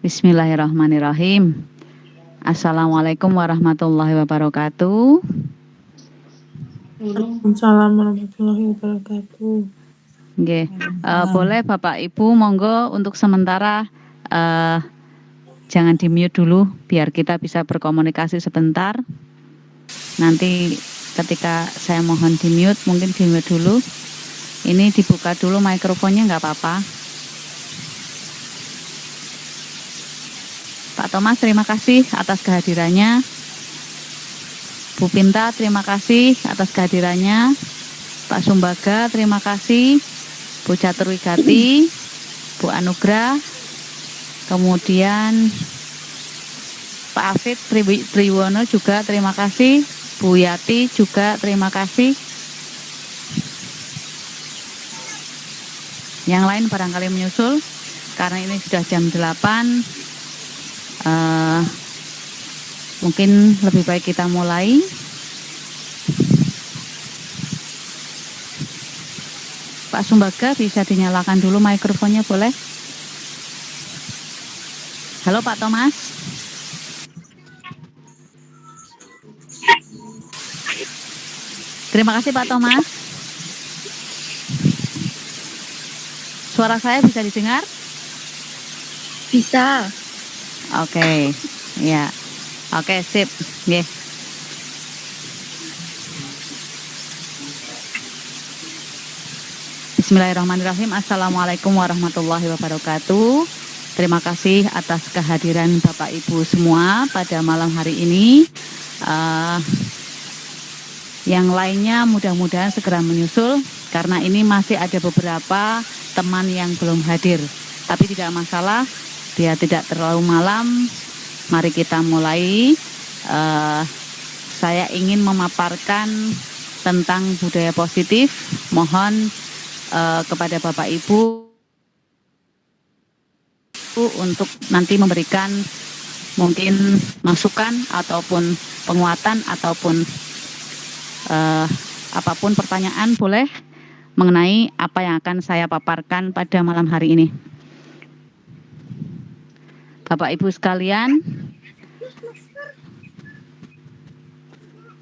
Bismillahirrahmanirrahim. Assalamualaikum warahmatullahi wabarakatuh. Waalaikumsalam warahmatullahi wabarakatuh. Nggih, boleh Bapak Ibu monggo untuk sementara jangan di-mute dulu biar kita bisa berkomunikasi sebentar. Nanti ketika saya mohon di-mute, mungkin di-mute dulu. Ini dibuka dulu mikrofonnya nggak apa-apa. Pak Thomas, terima kasih atas kehadirannya. Bu Pinta, terima kasih atas kehadirannya. Pak Sumbaga, terima kasih. Bu Caturwigati, Bu Anugrah, kemudian Pak Afid Triwono juga terima kasih. Bu Yati juga terima kasih. Yang lain barangkali menyusul, karena ini sudah jam 8, mungkin lebih baik kita mulai. Pak Sumbaga bisa dinyalakan dulu mikrofonnya, boleh? Halo Pak Thomas. Terima kasih Pak Thomas. Suara saya bisa didengar? Bisa. Oke, ya. Oke, sip. Nggih. Bismillahirrahmanirrahim. Assalamualaikum warahmatullahi wabarakatuh. Terima kasih atas kehadiran Bapak Ibu semua pada malam hari ini. Yang lainnya mudah-mudahan segera menyusul karena ini masih ada beberapa teman yang belum hadir. Tapi tidak masalah, biar tidak terlalu malam. Mari kita mulai. Saya ingin memaparkan tentang budaya positif. Mohon kepada Bapak Ibu untuk nanti memberikan mungkin masukan ataupun penguatan ataupun apapun pertanyaan boleh mengenai apa yang akan saya paparkan pada malam hari ini. Bapak Ibu sekalian,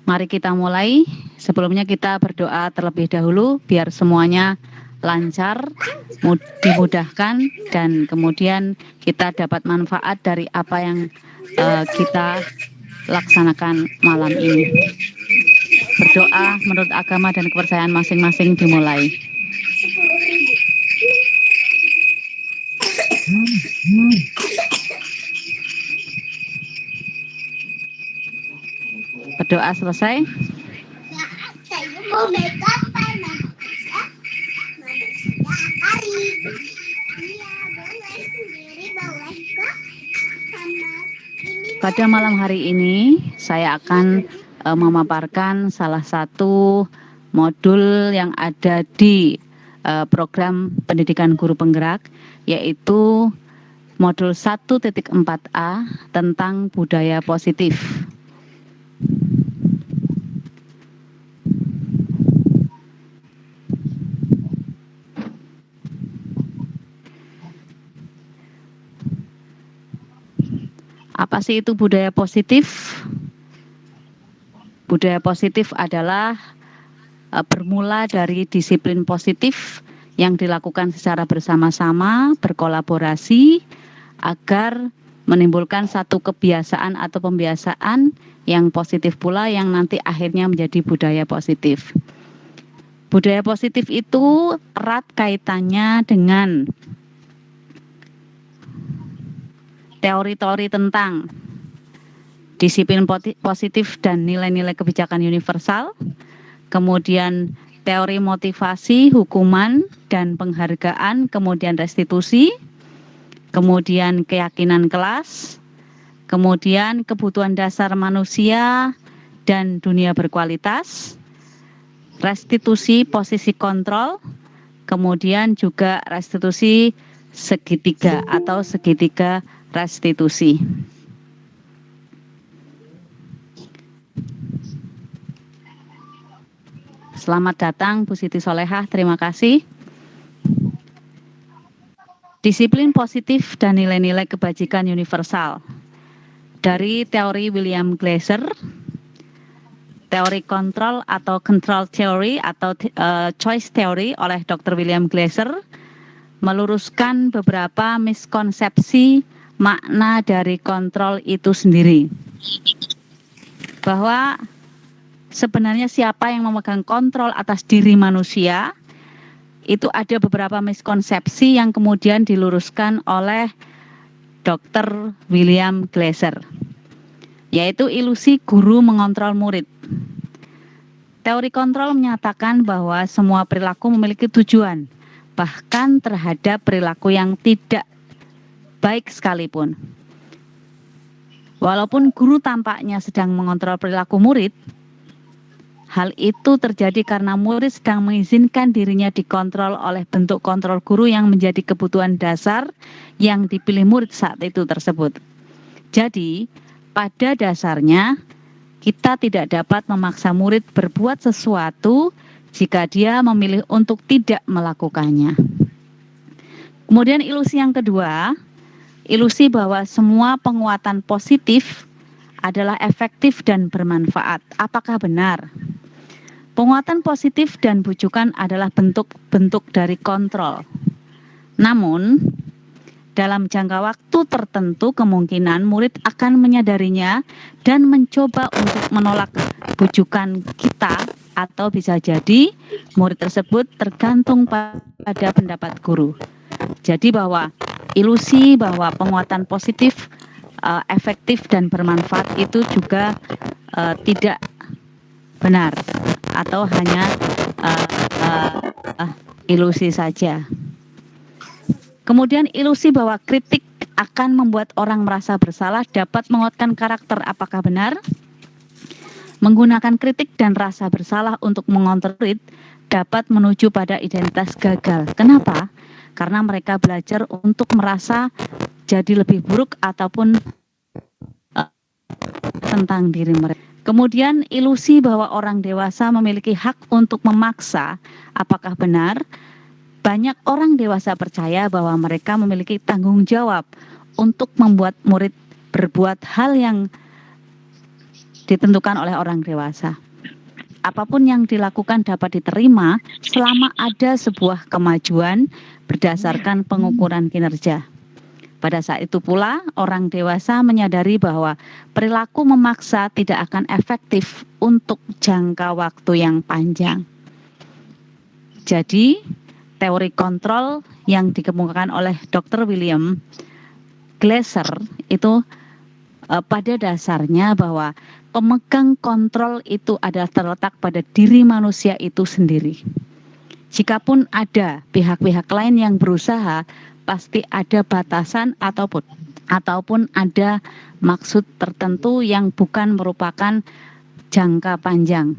mari kita mulai. Sebelumnya kita berdoa terlebih dahulu biar semuanya lancar, dimudahkan, dan kemudian kita dapat manfaat dari apa yang kita laksanakan malam ini. Berdoa menurut agama dan kepercayaan masing-masing dimulai. Berdoa selesai. Pada malam hari ini saya akan memaparkan salah satu modul yang ada di program pendidikan guru penggerak, yaitu modul 1.4a tentang budaya positif. Apa sih itu budaya positif? Budaya positif adalah bermula dari disiplin positif yang dilakukan secara bersama-sama, berkolaborasi, agar menimbulkan satu kebiasaan atau pembiasaan yang positif pula yang nanti akhirnya menjadi budaya positif. Budaya positif itu erat kaitannya dengan teori-teori tentang disiplin positif dan nilai-nilai kebijakan universal, kemudian teori motivasi, hukuman, dan penghargaan, kemudian restitusi, kemudian keyakinan kelas, kemudian kebutuhan dasar manusia dan dunia berkualitas, restitusi posisi kontrol, kemudian juga restitusi segitiga atau segitiga restitusi. Selamat datang Bu Siti Solehah, terima kasih. Disiplin positif dan nilai-nilai kebajikan universal. Dari teori William Glasser, teori kontrol atau control theory atau choice theory oleh Dr. William Glasser meluruskan beberapa miskonsepsi makna dari kontrol itu sendiri. Bahwa sebenarnya siapa yang memegang kontrol atas diri manusia, itu ada beberapa miskonsepsi yang kemudian diluruskan oleh Dr. William Glasser, yaitu ilusi guru mengontrol murid. Teori kontrol menyatakan bahwa semua perilaku memiliki tujuan, bahkan terhadap perilaku yang tidak baik sekalipun. Walaupun guru tampaknya sedang mengontrol perilaku murid, hal itu terjadi karena murid sedang mengizinkan dirinya dikontrol oleh bentuk kontrol guru yang menjadi kebutuhan dasar yang dipilih murid saat itu tersebut. Jadi, pada dasarnya kita tidak dapat memaksa murid berbuat sesuatu jika dia memilih untuk tidak melakukannya. Kemudian ilusi yang kedua, ilusi bahwa semua penguatan positif adalah efektif dan bermanfaat. Apakah benar? Penguatan positif dan bujukan adalah bentuk-bentuk dari kontrol. Namun, dalam jangka waktu tertentu kemungkinan murid akan menyadarinya dan mencoba untuk menolak bujukan kita, atau bisa jadi murid tersebut tergantung pada pendapat guru. Jadi bahwa ilusi bahwa penguatan positif efektif dan bermanfaat itu juga tidak benar atau hanya ilusi saja. Kemudian ilusi bahwa kritik akan membuat orang merasa bersalah dapat menguatkan karakter. Apakah benar? Menggunakan kritik dan rasa bersalah untuk mengontrol murid dapat menuju pada identitas gagal. Kenapa? Karena mereka belajar untuk merasa jadi lebih buruk ataupun tentang diri mereka. Kemudian ilusi bahwa orang dewasa memiliki hak untuk memaksa. Apakah benar? Banyak orang dewasa percaya bahwa mereka memiliki tanggung jawab untuk membuat murid berbuat hal yang ditentukan oleh orang dewasa. Apapun yang dilakukan dapat diterima selama ada sebuah kemajuan berdasarkan pengukuran kinerja. Pada saat itu pula, orang dewasa menyadari bahwa perilaku memaksa tidak akan efektif untuk jangka waktu yang panjang. Jadi, teori kontrol yang dikemukakan oleh Dr. William Glasser itu pada dasarnya bahwa pemegang kontrol itu adalah terletak pada diri manusia itu sendiri. Jikapun ada pihak-pihak lain yang berusaha, pasti ada batasan ataupun ada maksud tertentu yang bukan merupakan jangka panjang.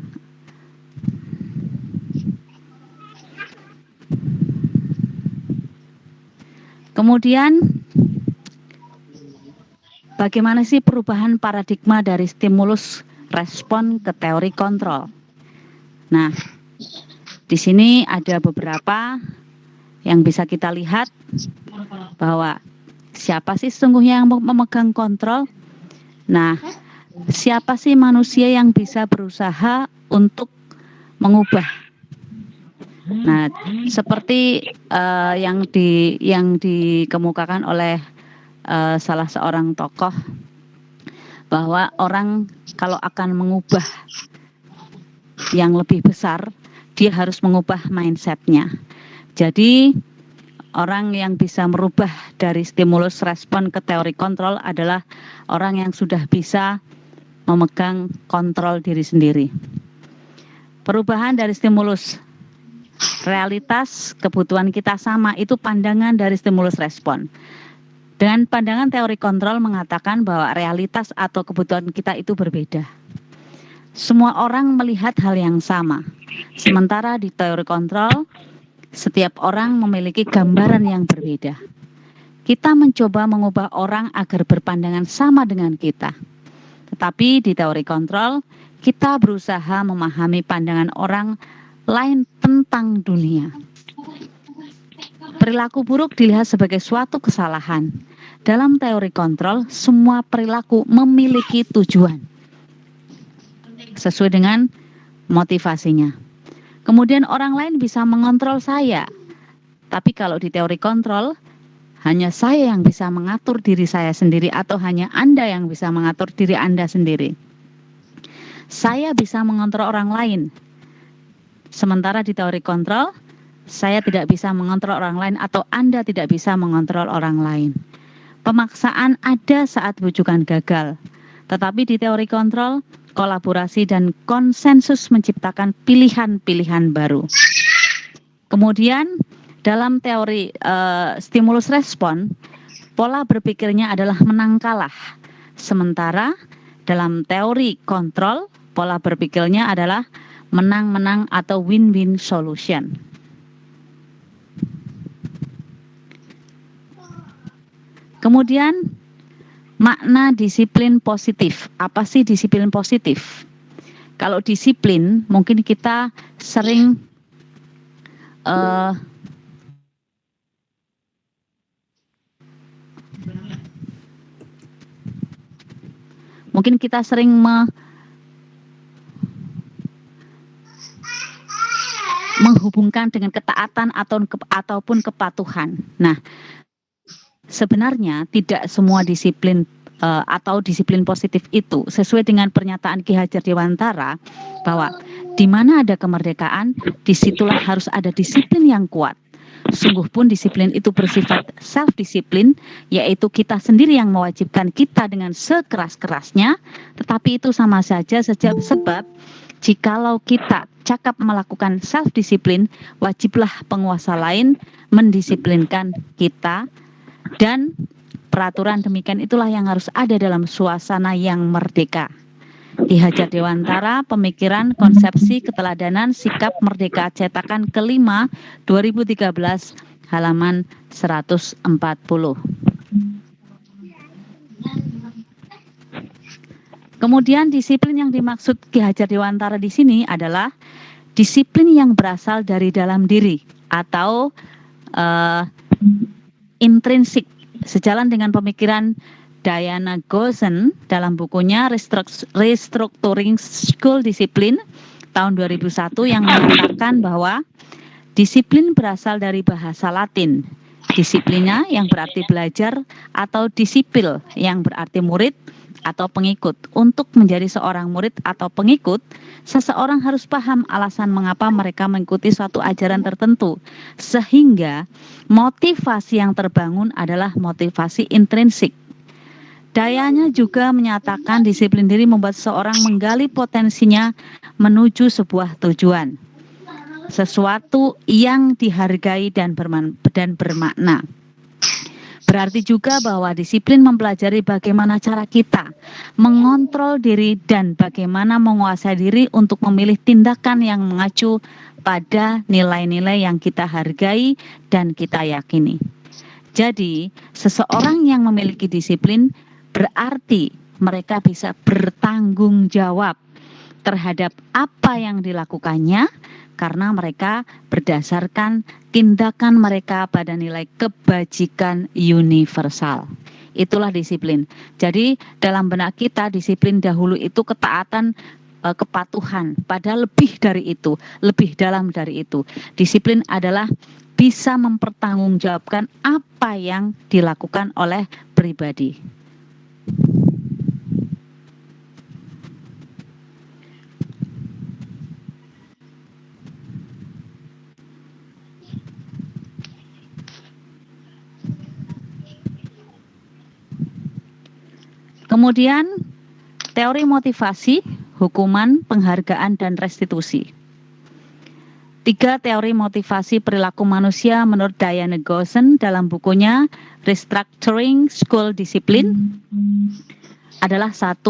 Kemudian, bagaimana sih perubahan paradigma dari stimulus respon ke teori kontrol? Nah, di sini ada beberapa yang bisa kita lihat bahwa siapa sih sesungguhnya yang memegang kontrol? Nah, siapa sih manusia yang bisa berusaha untuk mengubah? Nah, seperti yang dikemukakan oleh salah seorang tokoh, bahwa orang kalau akan mengubah yang lebih besar, dia harus mengubah mindset-nya. Jadi orang yang bisa merubah dari stimulus respon ke teori kontrol adalah orang yang sudah bisa memegang kontrol diri sendiri. Perubahan dari stimulus realitas kebutuhan kita sama, itu pandangan dari stimulus respon. Dengan pandangan teori kontrol mengatakan bahwa realitas atau kebutuhan kita itu berbeda. Semua orang melihat hal yang sama. Sementara di teori kontrol, setiap orang memiliki gambaran yang berbeda. Kita mencoba mengubah orang agar berpandangan sama dengan kita. Tetapi di teori kontrol, kita berusaha memahami pandangan orang lain tentang dunia. Perilaku buruk dilihat sebagai suatu kesalahan. Dalam teori kontrol, semua perilaku memiliki tujuan sesuai dengan motivasinya. Kemudian orang lain bisa mengontrol saya. Tapi kalau di teori kontrol, hanya saya yang bisa mengatur diri saya sendiri atau hanya Anda yang bisa mengatur diri Anda sendiri. Saya bisa mengontrol orang lain. Sementara di teori kontrol, saya tidak bisa mengontrol orang lain atau Anda tidak bisa mengontrol orang lain. Pemaksaan ada saat bujukan gagal. Tetapi di teori kontrol, kolaborasi dan konsensus menciptakan pilihan-pilihan baru. Kemudian dalam teori stimulus respon, pola berpikirnya adalah menang kalah. Sementara dalam teori kontrol, pola berpikirnya adalah menang-menang atau win-win solution. Kemudian makna disiplin positif. Apa sih disiplin positif? Kalau disiplin mungkin kita sering menghubungkan dengan ketaatan ataupun kepatuhan. Nah, sebenarnya tidak semua disiplin atau disiplin positif itu sesuai dengan pernyataan Ki Hajar Dewantara bahwa di mana ada kemerdekaan, disitulah harus ada disiplin yang kuat. Sungguh pun disiplin itu bersifat self-disiplin, yaitu kita sendiri yang mewajibkan kita dengan sekeras-kerasnya, tetapi itu sama saja sebab jikalau kita cakap melakukan self-disiplin, wajiblah penguasa lain mendisiplinkan kita, dan peraturan demikian itulah yang harus ada dalam suasana yang merdeka. Ki Hajar Dewantara, Pemikiran, Konsepsi, Keteladanan, Sikap Merdeka, cetakan kelima 2013, halaman 140. Kemudian disiplin yang dimaksud Ki Hajar Dewantara di sini adalah disiplin yang berasal dari dalam diri atau intrinsik, sejalan dengan pemikiran Diana Gosen dalam bukunya Restructuring School Discipline tahun 2001 yang mengatakan bahwa disiplin berasal dari bahasa Latin. Disiplina yang berarti belajar atau disipil yang berarti murid atau pengikut. Untuk menjadi seorang murid atau pengikut, seseorang harus paham alasan mengapa mereka mengikuti suatu ajaran tertentu. Sehingga motivasi yang terbangun adalah motivasi intrinsik. Dayanya juga menyatakan disiplin diri membuat seseorang menggali potensinya menuju sebuah tujuan. Sesuatu yang dihargai dan bermakna. Berarti juga bahwa disiplin mempelajari bagaimana cara kita mengontrol diri dan bagaimana menguasai diri untuk memilih tindakan yang mengacu pada nilai-nilai yang kita hargai dan kita yakini. Jadi, seseorang yang memiliki disiplin berarti mereka bisa bertanggung jawab terhadap apa yang dilakukannya karena mereka berdasarkan tindakan mereka pada nilai kebajikan universal. Itulah disiplin. Jadi dalam benak kita disiplin dahulu itu ketaatan, kepatuhan, padahal lebih dari itu, lebih dalam dari itu. Disiplin adalah bisa mempertanggungjawabkan apa yang dilakukan oleh pribadi. Kemudian teori motivasi, hukuman, penghargaan, dan restitusi. 3 teori motivasi perilaku manusia menurut Diana Gosen dalam bukunya Restructuring School Discipline adalah 1.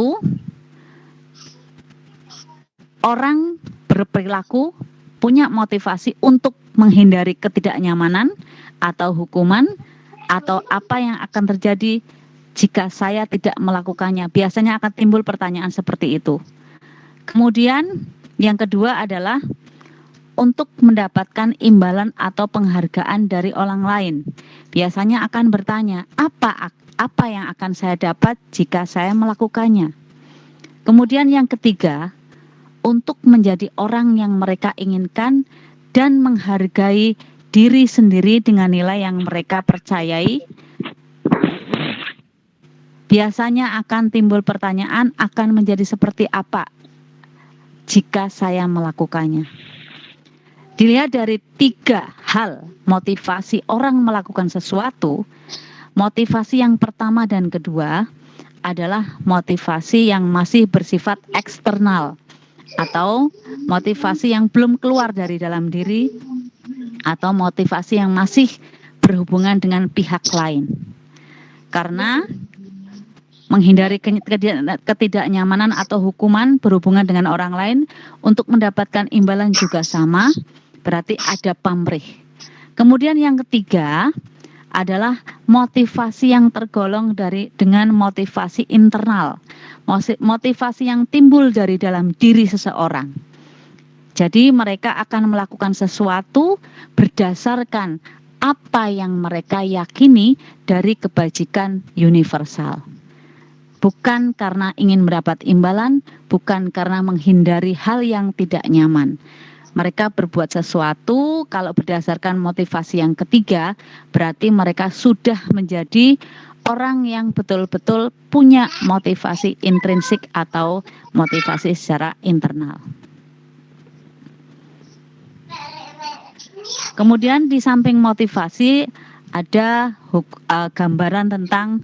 Orang berperilaku punya motivasi untuk menghindari ketidaknyamanan atau hukuman atau apa yang akan terjadi jika saya tidak melakukannya. Biasanya akan timbul pertanyaan seperti itu. Kemudian yang kedua adalah untuk mendapatkan imbalan atau penghargaan dari orang lain. Biasanya akan bertanya, apa yang akan saya dapat jika saya melakukannya? Kemudian yang ketiga, untuk menjadi orang yang mereka inginkan dan menghargai diri sendiri dengan nilai yang mereka percayai. Biasanya akan timbul pertanyaan, akan menjadi seperti apa jika saya melakukannya? Dilihat dari 3 hal motivasi orang melakukan sesuatu, motivasi yang pertama dan kedua adalah motivasi yang masih bersifat eksternal atau motivasi yang belum keluar dari dalam diri atau motivasi yang masih berhubungan dengan pihak lain. Karena menghindari ketidaknyamanan atau hukuman berhubungan dengan orang lain untuk mendapatkan imbalan juga sama, berarti ada pamrih. Kemudian yang ketiga adalah motivasi yang tergolong dengan motivasi internal, motivasi yang timbul dari dalam diri seseorang. Jadi mereka akan melakukan sesuatu berdasarkan apa yang mereka yakini dari kebajikan universal. Bukan karena ingin mendapat imbalan, bukan karena menghindari hal yang tidak nyaman. Mereka berbuat sesuatu kalau berdasarkan motivasi yang ketiga, berarti mereka sudah menjadi orang yang betul-betul punya motivasi intrinsik atau motivasi secara internal. Kemudian di samping motivasi ada gambaran tentang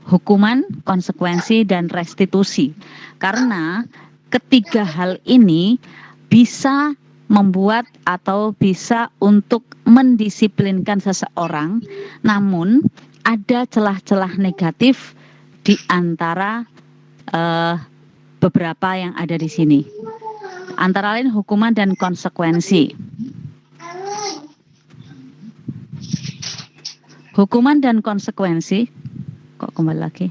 hukuman, konsekuensi, dan restitusi. Karena ketiga hal ini bisa membuat atau bisa untuk mendisiplinkan seseorang, namun ada celah-celah negatif di antara beberapa yang ada di sini. Antara lain hukuman dan konsekuensi. Hukuman dan konsekuensi, kok kembali lagi?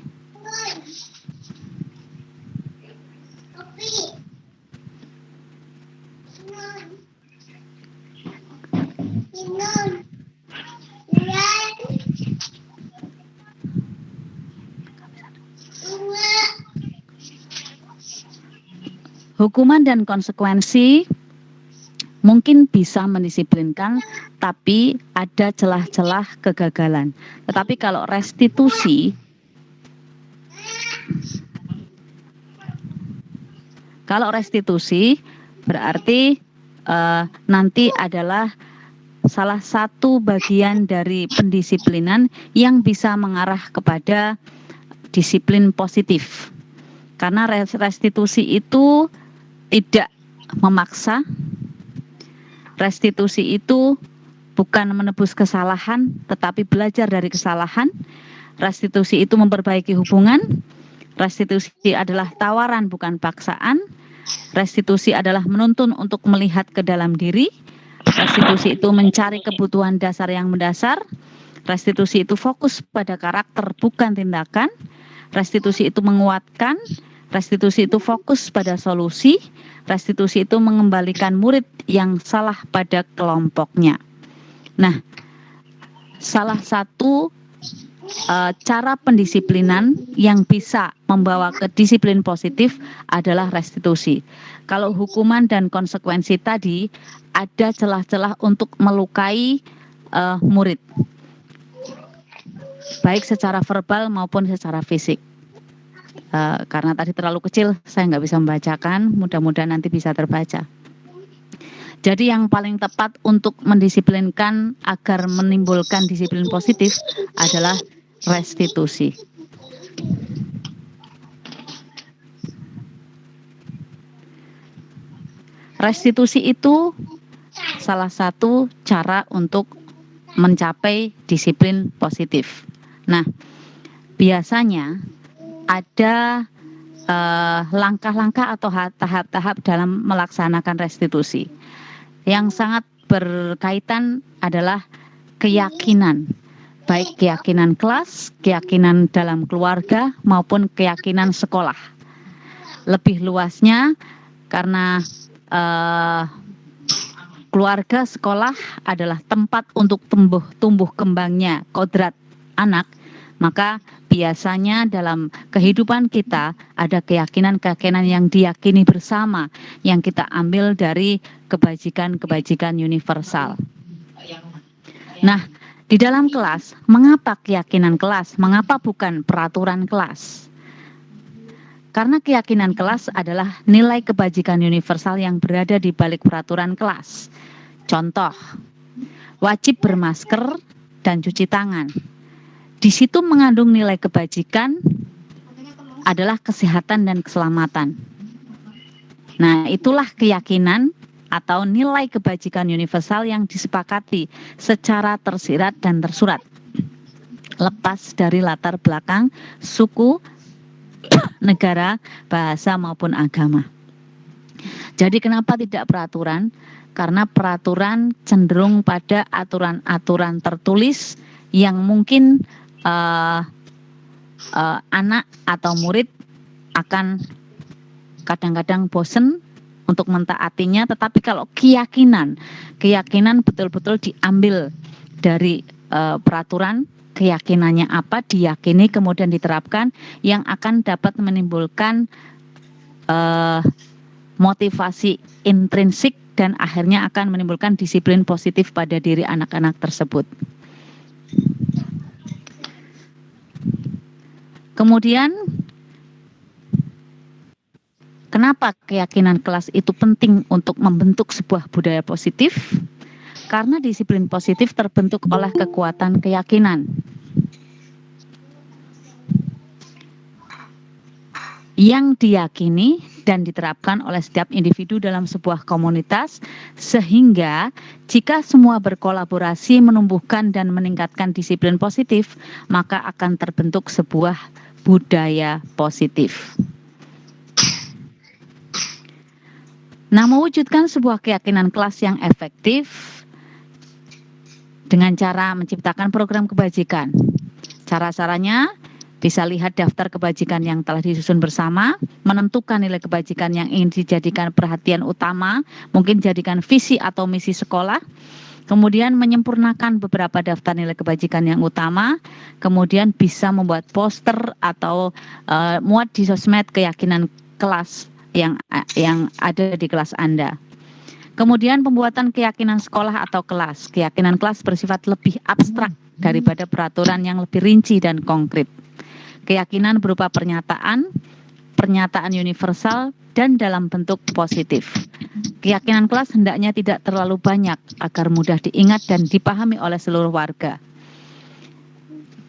Hukuman dan konsekuensi mungkin bisa mendisiplinkan, tapi ada celah-celah kegagalan. Tetapi kalau restitusi, berarti nanti adalah salah satu bagian dari pendisiplinan yang bisa mengarah kepada disiplin positif. Karena restitusi itu tidak memaksa, restitusi itu bukan menebus kesalahan, tetapi belajar dari kesalahan. Restitusi itu memperbaiki hubungan. Restitusi adalah tawaran, bukan paksaan. Restitusi adalah menuntun untuk melihat ke dalam diri. Restitusi itu mencari kebutuhan dasar yang mendasar. Restitusi itu fokus pada karakter, bukan tindakan. Restitusi itu menguatkan. Restitusi itu fokus pada solusi. Restitusi itu mengembalikan murid yang salah pada kelompoknya. Nah, salah satu cara pendisiplinan yang bisa membawa ke disiplin positif adalah restitusi. Kalau hukuman dan konsekuensi tadi ada celah-celah untuk melukai murid, baik secara verbal maupun secara fisik. Karena tadi terlalu kecil, saya nggak bisa membacakan, mudah-mudahan nanti bisa terbaca. Jadi yang paling tepat untuk mendisiplinkan agar menimbulkan disiplin positif adalah restitusi. Restitusi itu salah satu cara untuk mencapai disiplin positif. Nah, biasanya ada langkah-langkah atau tahap-tahap dalam melaksanakan restitusi. Yang sangat berkaitan adalah keyakinan, baik keyakinan kelas, keyakinan dalam keluarga, maupun keyakinan sekolah. Lebih luasnya karena keluarga sekolah adalah tempat untuk tumbuh kembangnya kodrat anak, maka biasanya dalam kehidupan kita ada keyakinan-keyakinan yang diyakini bersama yang kita ambil dari kebajikan-kebajikan universal. Nah, di dalam kelas, mengapa keyakinan kelas? Mengapa bukan peraturan kelas? Karena keyakinan kelas adalah nilai kebajikan universal yang berada di balik peraturan kelas. Contoh, wajib bermasker dan cuci tangan. Di situ mengandung nilai kebajikan adalah kesehatan dan keselamatan. Nah, itulah keyakinan atau nilai kebajikan universal yang disepakati secara tersirat dan tersurat. Lepas dari latar belakang, suku, negara, bahasa maupun agama. Jadi kenapa tidak peraturan? Karena peraturan cenderung pada aturan-aturan tertulis yang mungkin anak atau murid akan kadang-kadang bosen untuk mentaatinya, tetapi kalau keyakinan betul-betul diambil dari peraturan, keyakinannya apa, diyakini kemudian diterapkan, yang akan dapat menimbulkan motivasi intrinsik dan akhirnya akan menimbulkan disiplin positif pada diri anak-anak tersebut. Kemudian, kenapa keyakinan kelas itu penting untuk membentuk sebuah budaya positif? Karena disiplin positif terbentuk oleh kekuatan keyakinan yang diyakini dan diterapkan oleh setiap individu dalam sebuah komunitas, sehingga jika semua berkolaborasi menumbuhkan dan meningkatkan disiplin positif, maka akan terbentuk sebuah budaya positif. Nah, mewujudkan sebuah keyakinan kelas yang efektif dengan cara menciptakan program kebajikan. Cara-caranya bisa lihat daftar kebajikan yang telah disusun bersama, menentukan nilai kebajikan yang ingin dijadikan perhatian utama, mungkin jadikan visi atau misi sekolah, kemudian menyempurnakan beberapa daftar nilai kebajikan yang utama, kemudian bisa membuat poster atau muat di sosmed keyakinan kelas yang ada di kelas Anda. Kemudian pembuatan keyakinan sekolah atau kelas. Keyakinan kelas bersifat lebih abstrak daripada peraturan yang lebih rinci dan konkret. Keyakinan berupa pernyataan universal dan dalam bentuk positif. Keyakinan kelas hendaknya tidak terlalu banyak agar mudah diingat dan dipahami oleh seluruh warga.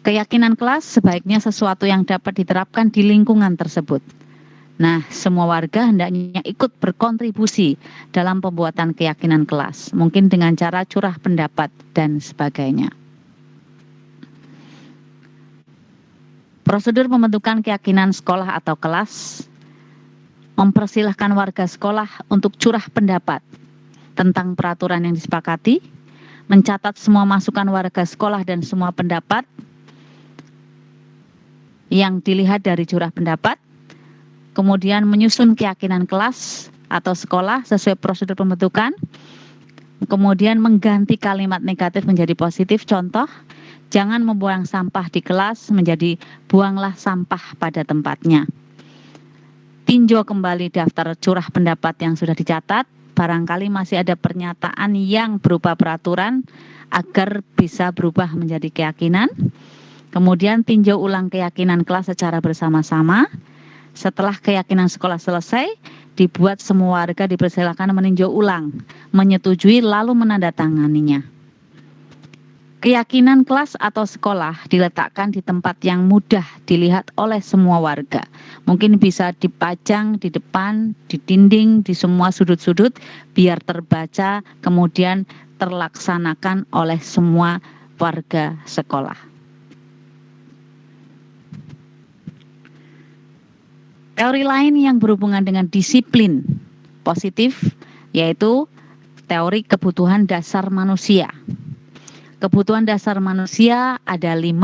Keyakinan kelas sebaiknya sesuatu yang dapat diterapkan di lingkungan tersebut. Nah, semua warga hendaknya ikut berkontribusi dalam pembuatan keyakinan kelas, mungkin dengan cara curah pendapat dan sebagainya. Prosedur pembentukan keyakinan sekolah atau kelas mempersilahkan warga sekolah untuk curah pendapat tentang peraturan yang disepakati, mencatat semua masukan warga sekolah dan semua pendapat yang dilihat dari curah pendapat, kemudian menyusun keyakinan kelas atau sekolah sesuai prosedur pembentukan, kemudian mengganti kalimat negatif menjadi positif. Contoh, jangan membuang sampah di kelas menjadi buanglah sampah pada tempatnya. Tinjau kembali daftar curah pendapat yang sudah dicatat, barangkali masih ada pernyataan yang berupa peraturan agar bisa berubah menjadi keyakinan. Kemudian tinjau ulang keyakinan kelas secara bersama-sama. Setelah keyakinan sekolah selesai, dibuat semua warga dipersilakan meninjau ulang, menyetujui lalu menandatanganinya. Keyakinan kelas atau sekolah diletakkan di tempat yang mudah dilihat oleh semua warga. Mungkin bisa dipajang di depan, di dinding, di semua sudut-sudut, biar terbaca, kemudian terlaksanakan oleh semua warga sekolah. Teori lain yang berhubungan dengan disiplin positif yaitu teori kebutuhan dasar manusia. Kebutuhan dasar manusia ada 5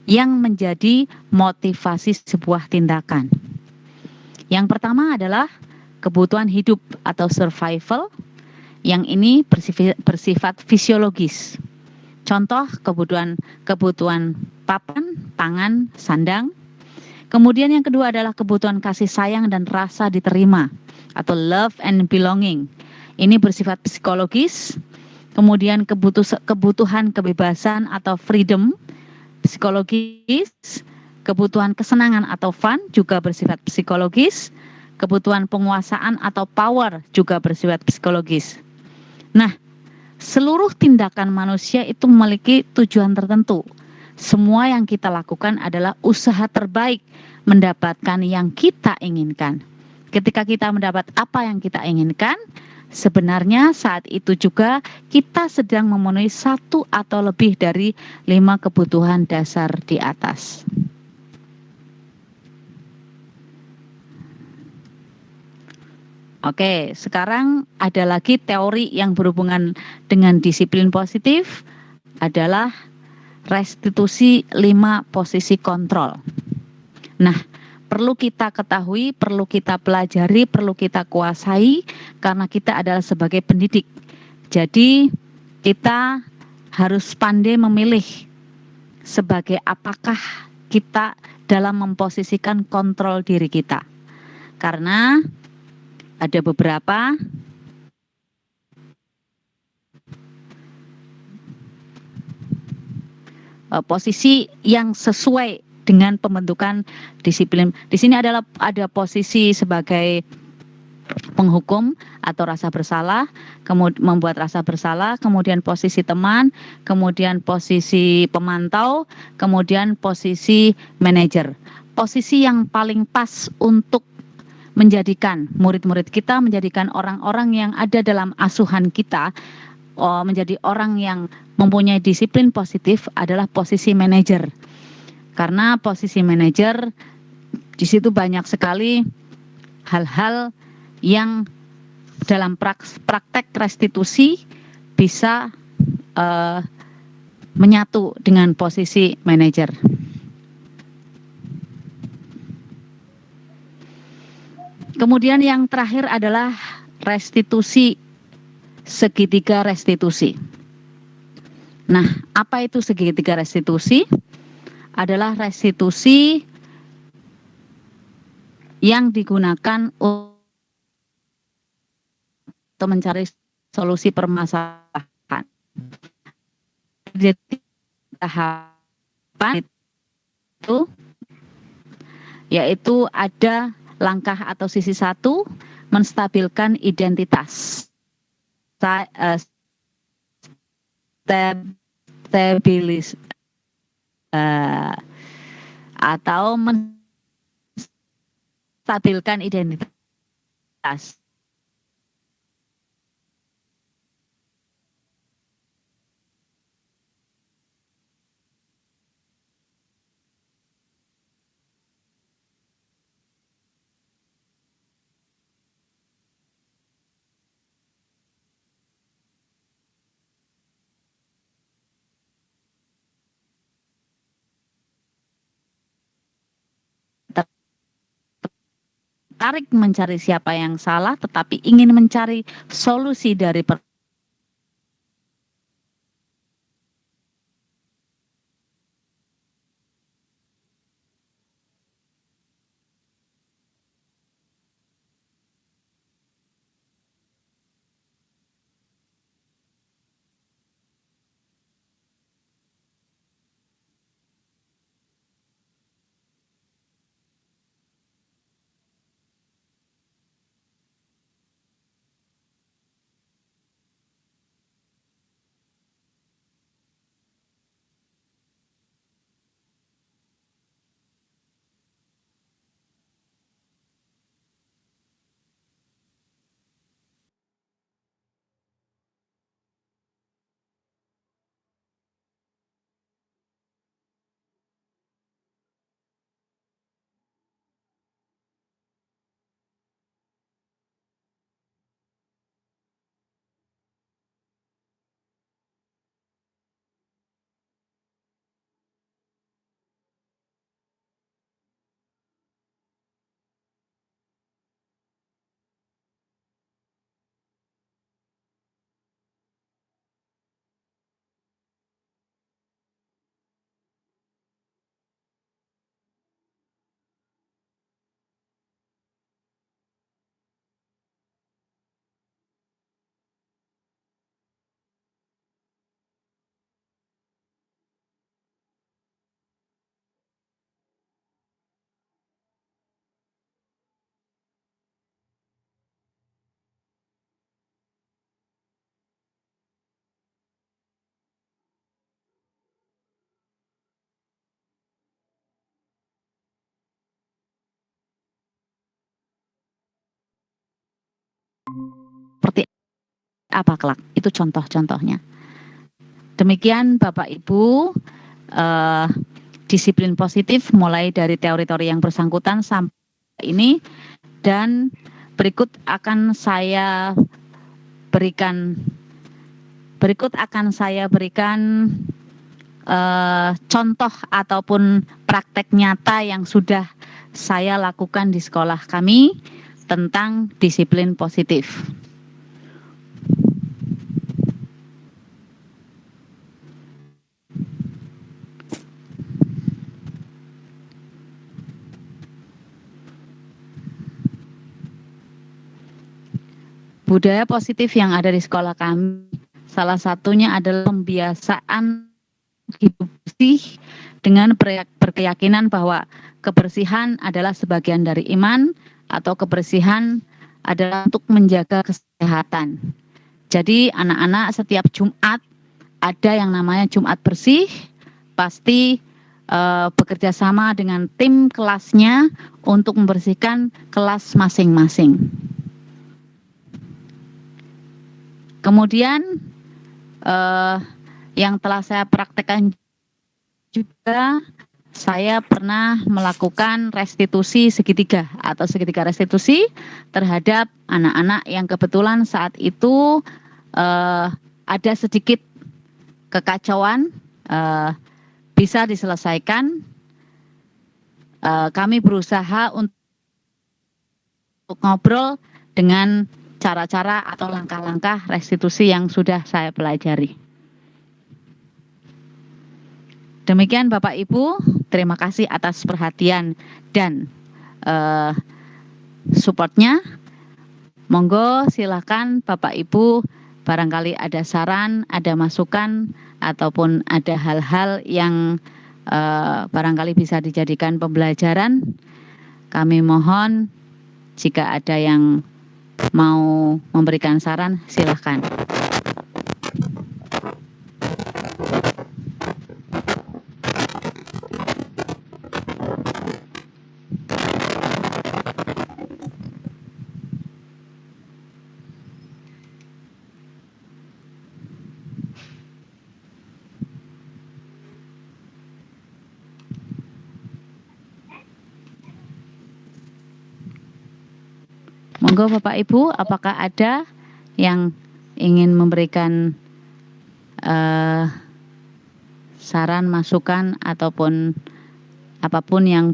yang menjadi motivasi sebuah tindakan. Yang pertama adalah kebutuhan hidup atau survival. Yang ini bersifat fisiologis. Contoh kebutuhan papan, pangan, sandang. Kemudian yang kedua adalah kebutuhan kasih sayang dan rasa diterima atau love and belonging. Ini bersifat psikologis. Kemudian kebutuhan kebebasan atau freedom, psikologis. Kebutuhan kesenangan atau fun juga bersifat psikologis. Kebutuhan penguasaan atau power juga bersifat psikologis. Nah, seluruh tindakan manusia itu memiliki tujuan tertentu. Semua yang kita lakukan adalah usaha terbaik mendapatkan yang kita inginkan. Ketika kita mendapat apa yang kita inginkan, sebenarnya saat itu juga kita sedang memenuhi satu atau lebih dari 5 kebutuhan dasar di atas. Oke, sekarang ada lagi teori yang berhubungan dengan disiplin positif adalah restitusi 5 posisi kontrol. Nah, perlu kita ketahui, perlu kita pelajari, perlu kita kuasai karena kita adalah sebagai pendidik. Jadi, kita harus pandai memilih sebagai apakah kita dalam memposisikan kontrol diri kita. Karena ada beberapa posisi yang sesuai dengan pembentukan disiplin. Di sini ada posisi sebagai penghukum atau rasa bersalah, kemudian membuat rasa bersalah, kemudian posisi teman, kemudian posisi pemantau, kemudian posisi manajer. Posisi yang paling pas untuk menjadikan murid-murid kita, menjadikan orang-orang yang ada dalam asuhan kita menjadi orang yang mempunyai disiplin positif adalah posisi manajer. Karena posisi manajer di situ banyak sekali hal-hal yang dalam praktek restitusi bisa menyatu dengan posisi manajer. Kemudian yang terakhir adalah restitusi segitiga restitusi. Nah, apa itu segitiga restitusi? Adalah restitusi yang digunakan untuk mencari solusi permasalahan. Jadi tahapan itu yaitu ada langkah atau sisi satu menstabilkan identitas. Stabilis atau menstabilkan identitas. Tertarik mencari siapa yang salah, tetapi ingin mencari solusi dari apa kelak. Itu contoh-contohnya. Demikian Bapak Ibu, disiplin positif mulai dari teori-teori yang bersangkutan sampai ini, dan berikut akan saya berikan contoh ataupun praktek nyata yang sudah saya lakukan di sekolah kami tentang disiplin positif. Budaya positif yang ada di sekolah kami, salah satunya adalah pembiasaan hidup bersih dengan berkeyakinan bahwa kebersihan adalah sebagian dari iman, atau kebersihan adalah untuk menjaga kesehatan. Jadi anak-anak setiap Jumat ada yang namanya Jumat bersih, pasti bekerja sama dengan tim kelasnya untuk membersihkan kelas masing-masing. Kemudian yang telah saya praktekkan juga, saya pernah melakukan restitusi segitiga atau segitiga restitusi terhadap anak-anak yang kebetulan saat itu ada sedikit kekacauan, bisa diselesaikan. Kami berusaha untuk ngobrol dengan cara-cara atau langkah-langkah restitusi yang sudah saya pelajari. Demikian Bapak Ibu, terima kasih atas perhatian dan supportnya. Monggo silakan Bapak Ibu, barangkali ada saran, ada masukan, ataupun ada hal-hal yang barangkali bisa dijadikan pembelajaran. Kami mohon jika ada yang mau memberikan saran, silakan. Monggo Bapak Ibu, apakah ada yang ingin memberikan saran, masukan, ataupun apapun yang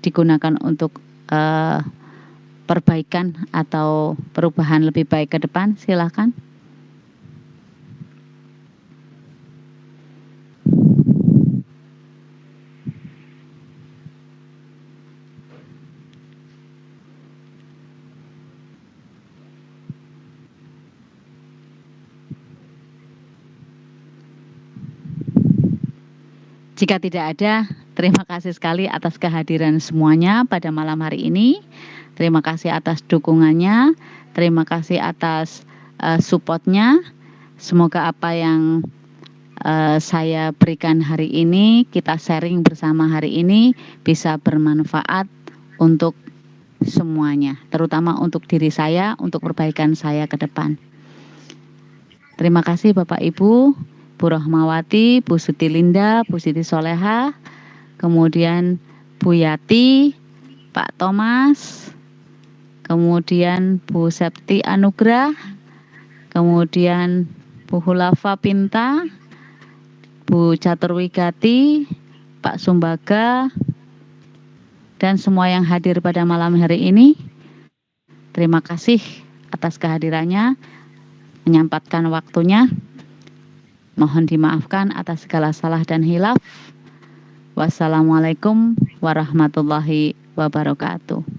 digunakan untuk perbaikan atau perubahan lebih baik ke depan, silakan. Jika tidak ada, terima kasih sekali atas kehadiran semuanya pada malam hari ini. Terima kasih atas dukungannya, terima kasih atas supportnya. Semoga apa yang saya berikan hari ini, kita sharing bersama hari ini, bisa bermanfaat untuk semuanya, terutama untuk diri saya, untuk perbaikan saya ke depan. Terima kasih Bapak Ibu, Bu Rohmawati, Bu Suti Linda, Bu Siti Soleha, kemudian Bu Yati, Pak Thomas, kemudian Bu Septi Anugrah, kemudian Bu Hulafa Pinta, Bu Caturwigati, Pak Sumbaga, dan semua yang hadir pada malam hari ini. Terima kasih atas kehadirannya, menyempatkan waktunya. Mohon dimaafkan atas segala salah dan hilaf. Wassalamualaikum warahmatullahi wabarakatuh.